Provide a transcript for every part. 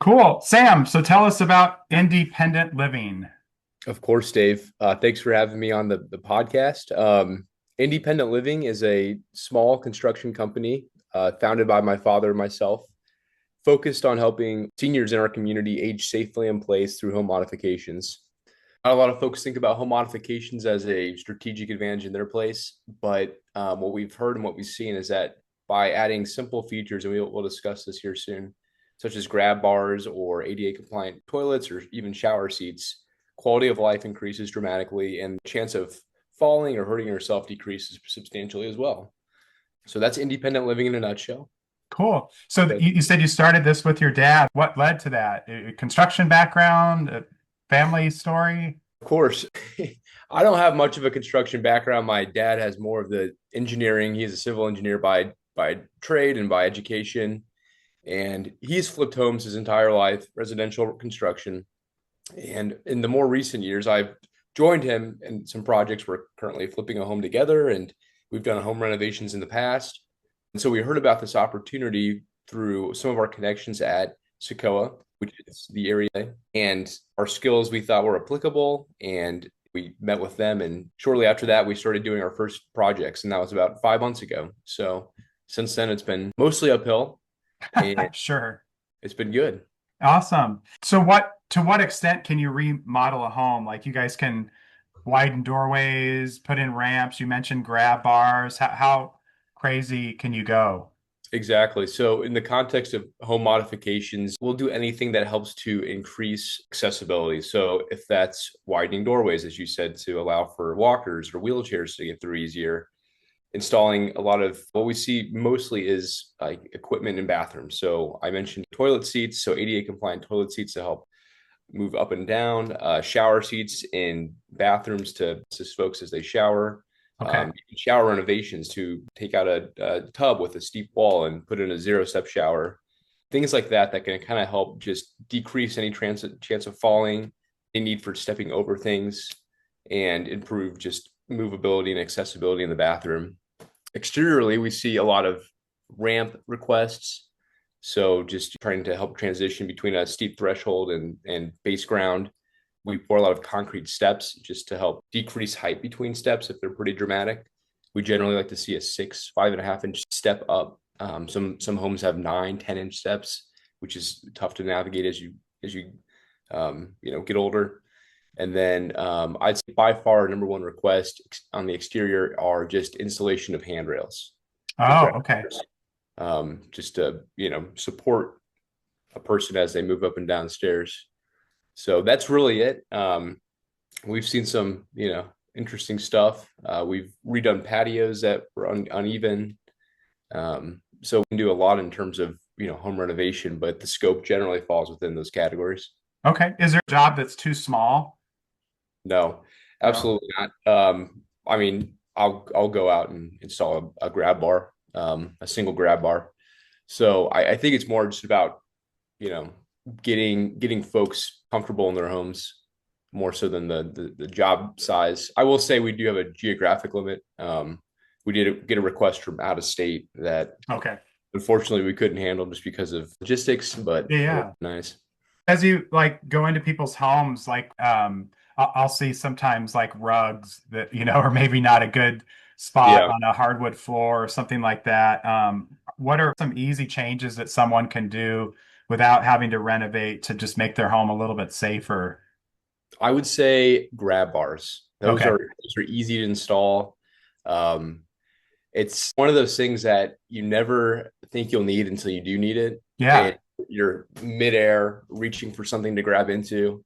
Cool. Sam, so tell us about independent living. Of course, Dave. Thanks for having me on the podcast. Independent Living is a small construction company founded by my father and myself, focused on helping seniors in our community age safely in place through home modifications. Not a lot of folks think about home modifications as a strategic advantage in their place, but what we've heard and what we've seen is that by adding simple features, and we'll discuss this here soon, such as grab bars or ADA compliant toilets or even shower seats, quality of life increases dramatically and the chance of falling or hurting yourself decreases substantially as well. So that's independent living in a nutshell. Cool. So But you said you started this with your dad. What led to that? Construction background, family story? of course, I don't have much of a construction background. My dad has more of the engineering. He's a civil engineer by trade and by education, and he's flipped homes his entire life, residential construction. And in the more recent years, I've joined him in some projects. We're currently flipping a home together, and we've done home renovations in the past. And so we heard about this opportunity through some of our connections at Socoa, which is the area, and our skills we thought were applicable. And we met with them. And shortly after that, we started doing our first projects. And that was about 5 months ago. So since then, it's been mostly uphill and Sure. it's been good. Awesome. So to what extent can you remodel a home? Like you guys can widen doorways, put in ramps. You mentioned grab bars. How crazy can you go? Exactly. So, in the context of home modifications, we'll do anything that helps to increase accessibility. So, if that's widening doorways, as you said, to allow for walkers or wheelchairs to get through easier, installing a lot of what we see mostly is like equipment in bathrooms. So, I mentioned toilet seats, so ADA compliant toilet seats to help move up and down, shower seats in bathrooms to assist folks as they shower, Okay. shower renovations to take out a tub with a steep wall and put in a zero step shower, things like that that can kind of help just decrease any chance of falling, any need for stepping over things, and improve just movability and accessibility in the bathroom. Exteriorly, we see a lot of ramp requests, so just trying to help transition between a steep threshold and base ground. We pour a lot of concrete steps just to help decrease height between steps if they're pretty dramatic. We generally like to see a 5.5 inch step up. Some homes have 9, 10 inch steps, which is tough to navigate as you get older. And then I'd say by far our number one request on the exterior are just installation of handrails or Oh, okay. just to support a person as they move up and down stairs. So that's really it. We've seen some interesting stuff. We've redone patios that were uneven. So we can do a lot in terms of home renovation, but the scope generally falls within those categories. Okay. Is there a job that's too small? No, No. absolutely not. I mean, I'll go out and install a grab bar, a single grab bar. So I think it's more just about you know getting folks comfortable in their homes more so than the job size. I will say we do have a geographic limit. We did get a request from out of state that Okay. unfortunately we couldn't handle just because of logistics, but Yeah. it was Yeah. nice. As you like go into people's homes, like I'll see sometimes like rugs that, are maybe not a good spot Yeah. on a hardwood floor or something like that. What are some easy changes that someone can do without having to renovate to just make their home a little bit safer? I would say grab bars. Those Okay. are those are easy to install. Um, it's one of those things that you never think you'll need until you do need it, Yeah. and you're midair reaching for something to grab into.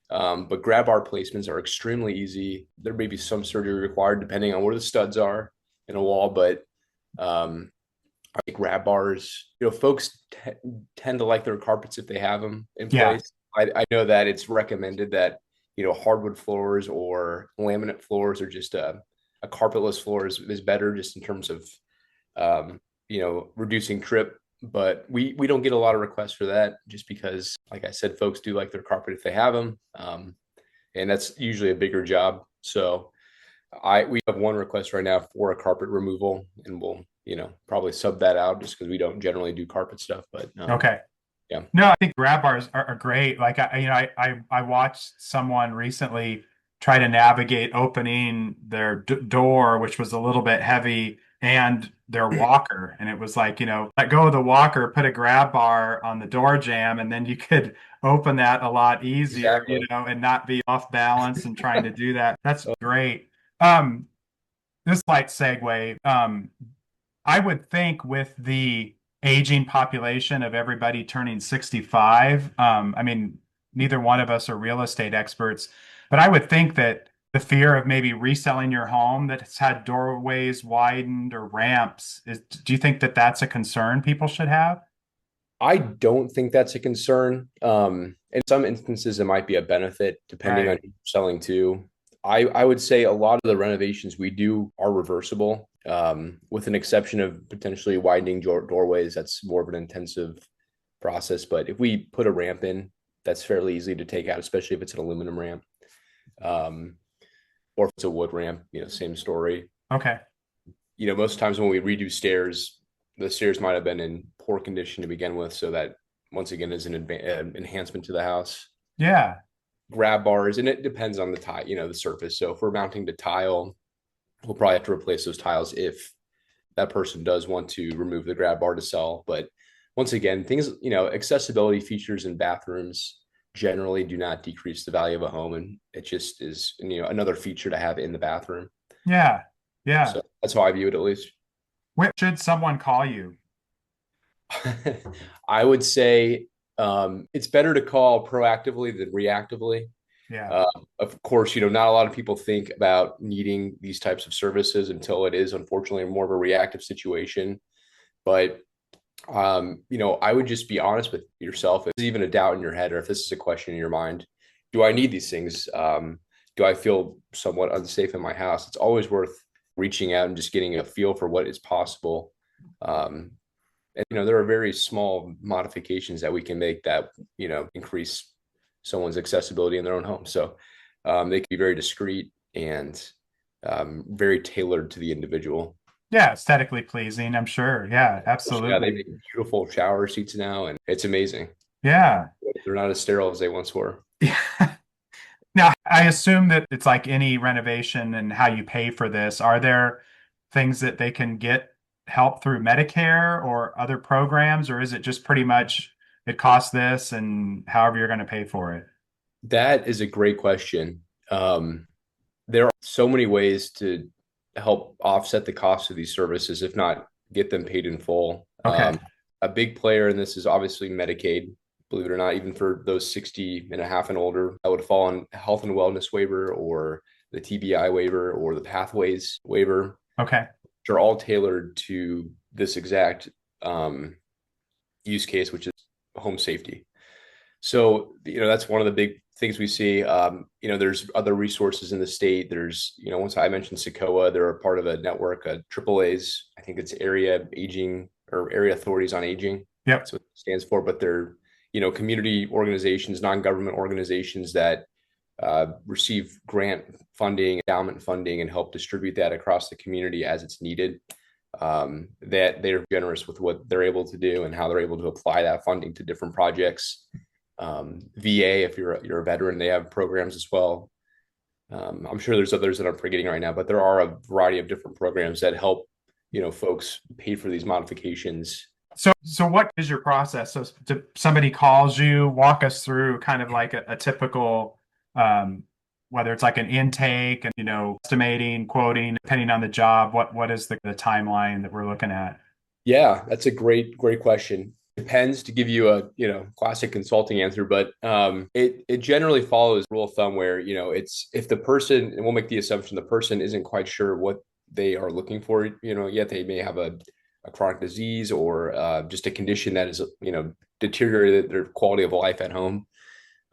But grab bar placements are extremely easy. There may be some surgery required depending on where the studs are in a wall, but um, I think grab bars, folks tend to like their carpets if they have them in Yeah. place. I know that it's recommended that, hardwood floors or laminate floors or just a carpetless floor is better just in terms of, reducing trip. But we don't get a lot of requests for that just because, like I said, folks do like their carpet if they have them. And that's usually a bigger job. So we have one request right now for a carpet removal, and we'll probably sub that out just because we don't generally do carpet stuff. But Okay. Yeah, No, I think grab bars are great. Like I watched someone recently try to navigate opening their d door, which was a little bit heavy, and their walker. And it was like, let go of the walker, put a grab bar on the door jamb, and then you could open that a lot easier, exactly. and not be off balance and trying to do that. That's great. Um, this light segue. I would think with the aging population of everybody turning 65, I mean, neither one of us are real estate experts, but I would think that the fear of maybe reselling your home that's had doorways widened or ramps do you think that that's a concern people should have? I don't think that's a concern. In some instances, it might be a benefit depending on Right. who you're selling to. I would say a lot of the renovations we do are reversible, with an exception of potentially widening doorways. That's more of an intensive process. But if we put a ramp in, that's fairly easy to take out, especially if it's an aluminum ramp, um, or if it's a wood ramp. Same story. Okay. Most times when we redo stairs, the stairs might have been in poor condition to begin with, so that once again is an enhancement to the house. Yeah. Grab bars, and it depends on the tile, the surface. So if we're mounting to tile, we'll probably have to replace those tiles if that person does want to remove the grab bar to sell. But once again, things, accessibility features in bathrooms generally do not decrease the value of a home, and it just is, another feature to have in the bathroom. Yeah. Yeah. So that's how I view it, at least. Where should someone call you? I would say it's better to call proactively than reactively. Yeah. Uh, of course, not a lot of people think about needing these types of services until it is unfortunately more of a reactive situation. But I would just be honest with yourself. If there's even a doubt in your head, or if this is a question in your mind, do I need these things? Do I feel somewhat unsafe in my house? It's always worth reaching out and just getting a feel for what is possible. Um, and there are very small modifications that we can make that increase someone's accessibility in their own home. So they can be very discreet and very tailored to the individual. Yeah. Aesthetically pleasing, I'm sure. Yeah, Yeah, they absolutely. make beautiful shower seats now, and it's amazing. Yeah. They're not as sterile as they once were. Now, I assume that it's like any renovation and how you pay for this. Are there things that they can get help through Medicare or other programs, or is it just pretty much it costs this and however you're going to pay for it? That is a great question. There are so many ways to help offset the cost of these services, if not get them paid in full. Okay. A big player in this is obviously Medicaid, believe it or not, even for those 60 and a half and older, that would fall on health and wellness waiver or the TBI waiver or the pathways waiver, Okay. which are all tailored to this exact use case, which is home safety. So, that's one of the big things we see. There's other resources in the state. There's, once I mentioned SECOA, they're a part of a network, AAA's, I think it's Area Aging or Area Authorities on Aging. Yep. That's what it stands for. But they're, community organizations, non-government organizations that receive grant funding, endowment funding, and help distribute that across the community as it's needed. That they're generous with what they're able to do and how they're able to apply that funding to different projects. VA, if you're a veteran, they have programs as well. I'm sure there's others that I'm forgetting right now, but there are a variety of different programs that help folks pay for these modifications. So what is your process? So somebody calls you, walk us through kind of like a typical, um, whether it's like an intake and, estimating, quoting, depending on the job, what is the timeline that we're looking at? Yeah, that's a great question. Depends, to give you a classic consulting answer, but it generally follows rule of thumb where it's if the person, and we'll make the assumption the person isn't quite sure what they are looking for, yet they may have a chronic disease or just a condition that is deteriorated their quality of life at home.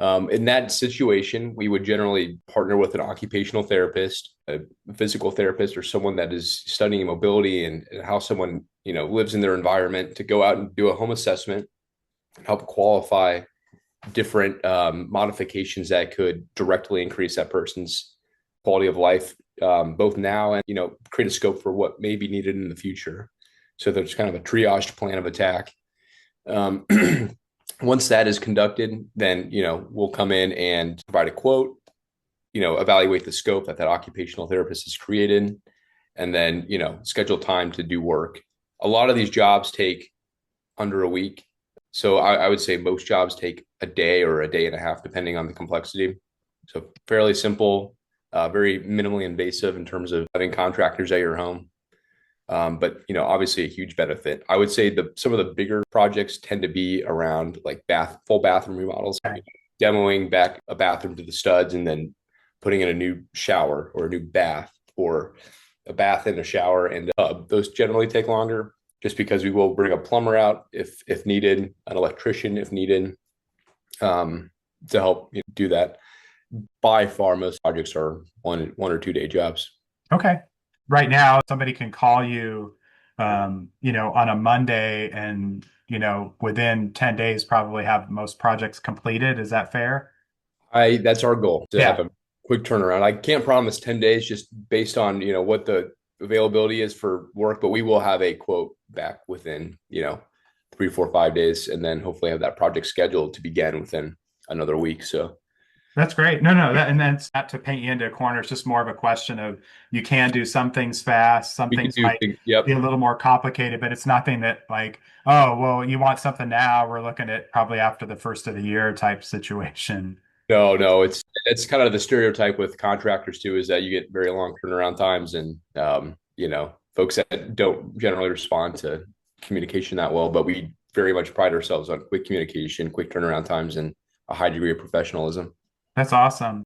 In that situation, we would generally partner with an occupational therapist, a physical therapist, or someone that is studying mobility and how someone lives in their environment to go out and do a home assessment, help qualify different modifications that could directly increase that person's quality of life, both now and create a scope for what may be needed in the future. So there's kind of a triaged plan of attack. Um, Once that is conducted, then, we'll come in and provide a quote, evaluate the scope that that occupational therapist has created, and then, schedule time to do work. A lot of these jobs take under a week. So I would say most jobs take a day or a day and a half, depending on the complexity. So fairly simple, very minimally invasive in terms of having contractors at your home. But obviously a huge benefit. I would say some of the bigger projects tend to be around like full bathroom remodels, Okay. demoing back a bathroom to the studs and then putting in a new shower or a new bath or a bath and a shower and a tub. Those generally take longer just because we will bring a plumber out if needed, an electrician if needed, to help do that. By far, most projects are 1 or 2 day jobs. Okay. Right now, somebody can call you, on a Monday and, within 10 days, probably have most projects completed. Is that fair? I That's our goal, to have Yeah, a quick turnaround. I can't promise 10 days just based on, what the availability is for work, but we will have a quote back within, 3, 4, 5 days, and then hopefully have that project scheduled to begin within another week. So that's great. No, no, and that's not to paint you into a corner. It's just more of a question of you can do some things fast, some we can things do might things. be Yep. a little more complicated, but it's nothing that like, oh, well, you want something now. We're looking at probably after the first of the year type situation. No, no, it's kind of the stereotype with contractors too, is that you get very long turnaround times, and folks that don't generally respond to communication that well. But we very much pride ourselves on quick communication, quick turnaround times, and a high degree of professionalism. That's awesome.